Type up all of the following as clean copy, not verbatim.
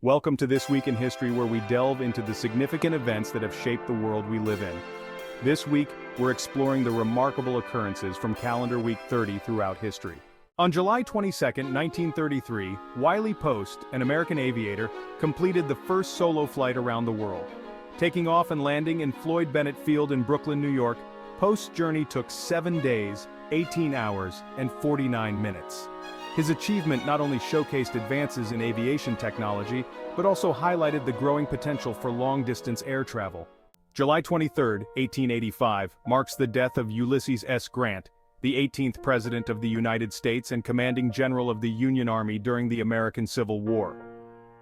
Welcome to This Week in History, where we delve into the significant events that have shaped the world we live in. This week, we're exploring the remarkable occurrences from calendar week 30 throughout history. On July 22, 1933, Wiley Post, an American aviator, completed the first solo flight around the world. Taking off and landing in Floyd Bennett Field in Brooklyn, New York, Post's journey took 7 days, 18 hours, and 49 minutes. His achievement not only showcased advances in aviation technology, but also highlighted the growing potential for long-distance air travel. July 23, 1885, marks the death of Ulysses S. Grant, the 18th President of the United States and Commanding General of the Union Army during the American Civil War.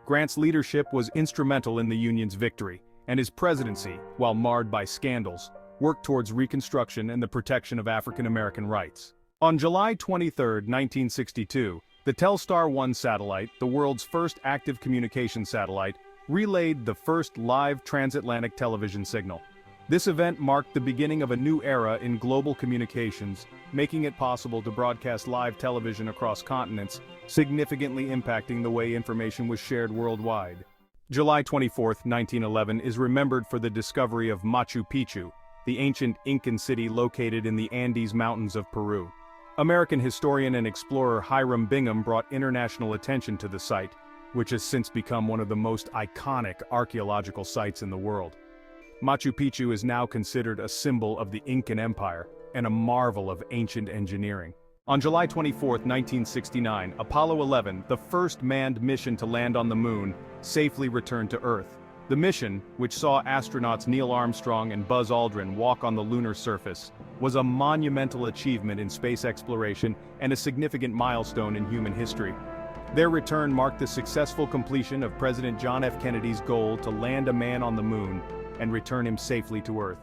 Grant's leadership was instrumental in the Union's victory, and his presidency, while marred by scandals, worked towards Reconstruction and the protection of African American rights. On July 23, 1962, the Telstar 1 satellite, the world's first active communication satellite, relayed the first live transatlantic television signal. This event marked the beginning of a new era in global communications, making it possible to broadcast live television across continents, significantly impacting the way information was shared worldwide. July 24, 1911 is remembered for the discovery of Machu Picchu, the ancient Incan city located in the Andes Mountains of Peru. American historian and explorer Hiram Bingham brought international attention to the site, which has since become one of the most iconic archaeological sites in the world. Machu Picchu is now considered a symbol of the Incan Empire and a marvel of ancient engineering. On July 24, 1969, Apollo 11, the first manned mission to land on the moon, safely returned to Earth. The mission, which saw astronauts Neil Armstrong and Buzz Aldrin walk on the lunar surface, was a monumental achievement in space exploration and a significant milestone in human history. Their return marked the successful completion of President John F. Kennedy's goal to land a man on the moon and return him safely to Earth.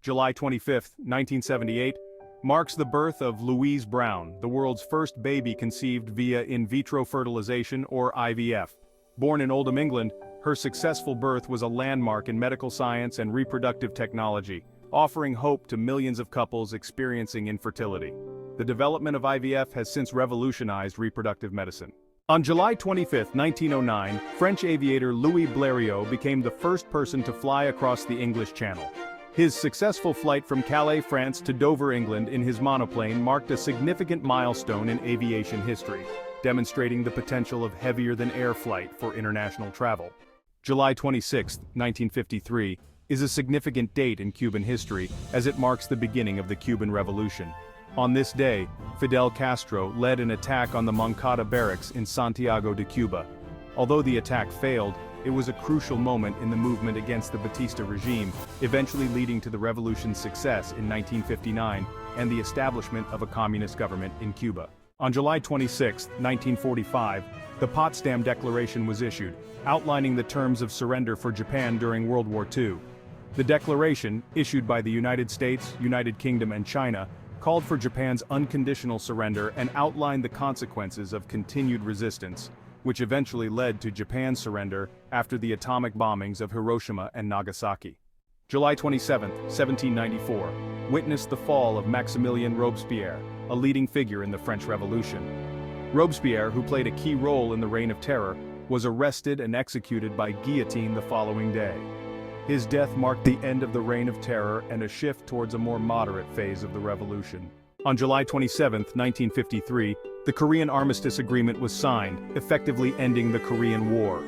July 25, 1978, marks the birth of Louise Brown, the world's first baby conceived via in vitro fertilization or IVF. Born in Oldham, England, her successful birth was a landmark in medical science and reproductive technology, offering hope to millions of couples experiencing infertility. The development of IVF has since revolutionized reproductive medicine. On July 25, 1909, French aviator Louis Blériot became the first person to fly across the English Channel. His successful flight from Calais, France to Dover, England in his monoplane marked a significant milestone in aviation history, demonstrating the potential of heavier-than-air flight for international travel. July 26, 1953, is a significant date in Cuban history as it marks the beginning of the Cuban Revolution. On this day, Fidel Castro led an attack on the Moncada barracks in Santiago de Cuba. Although the attack failed, it was a crucial moment in the movement against the Batista regime, eventually leading to the revolution's success in 1959 and the establishment of a communist government in Cuba. On July 26, 1945, the Potsdam Declaration was issued, outlining the terms of surrender for Japan during World War II. The declaration, issued by the United States, United Kingdom, and China, called for Japan's unconditional surrender and outlined the consequences of continued resistance, which eventually led to Japan's surrender after the atomic bombings of Hiroshima and Nagasaki. July 27, 1794, witnessed the fall of Maximilien Robespierre, a leading figure in the French Revolution. Robespierre, who played a key role in the Reign of Terror, was arrested and executed by guillotine the following day. His death marked the end of the Reign of Terror and a shift towards a more moderate phase of the revolution. On July 27, 1953, the Korean Armistice Agreement was signed, effectively ending the Korean War.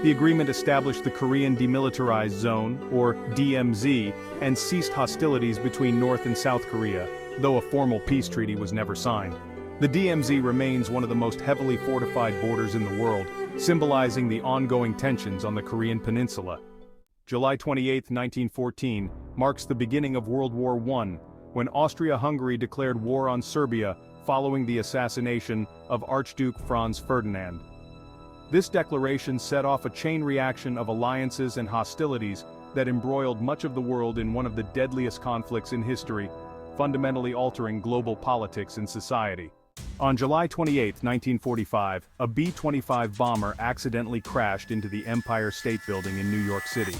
The agreement established the Korean Demilitarized Zone, or DMZ, and ceased hostilities between North and South Korea, though a formal peace treaty was never signed. The DMZ remains one of the most heavily fortified borders in the world, symbolizing the ongoing tensions on the Korean peninsula. July 28, 1914, marks the beginning of World War I, when Austria-Hungary declared war on Serbia following the assassination of Archduke Franz Ferdinand. This declaration set off a chain reaction of alliances and hostilities that embroiled much of the world in one of the deadliest conflicts in history, fundamentally altering global politics and society. On July 28, 1945, a B-25 bomber accidentally crashed into the Empire State Building in New York City.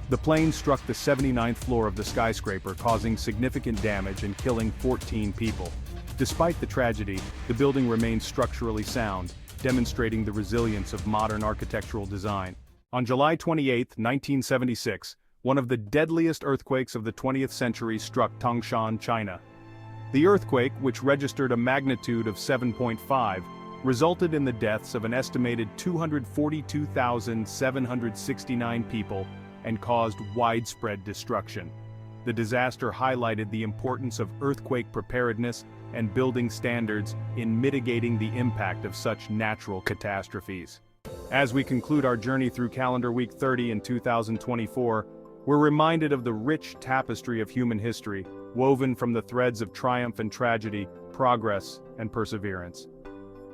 The plane struck the 79th floor of the skyscraper, causing significant damage and killing 14 people. Despite the tragedy, the building remains structurally sound, demonstrating the resilience of modern architectural design. On July 28, 1976, one of the deadliest earthquakes of the 20th century struck Tangshan, China. The earthquake, which registered a magnitude of 7.5, resulted in the deaths of an estimated 242,769 people and caused widespread destruction. The disaster highlighted the importance of earthquake preparedness and building standards in mitigating the impact of such natural catastrophes. As we conclude our journey through calendar week 30 in 2024, we're reminded of the rich tapestry of human history, woven from the threads of triumph and tragedy, progress and perseverance.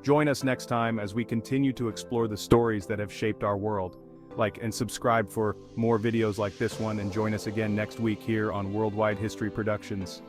Join us next time as we continue to explore the stories that have shaped our world. Like and subscribe for more videos like this one, and join us again next week here on Worldwide History Productions.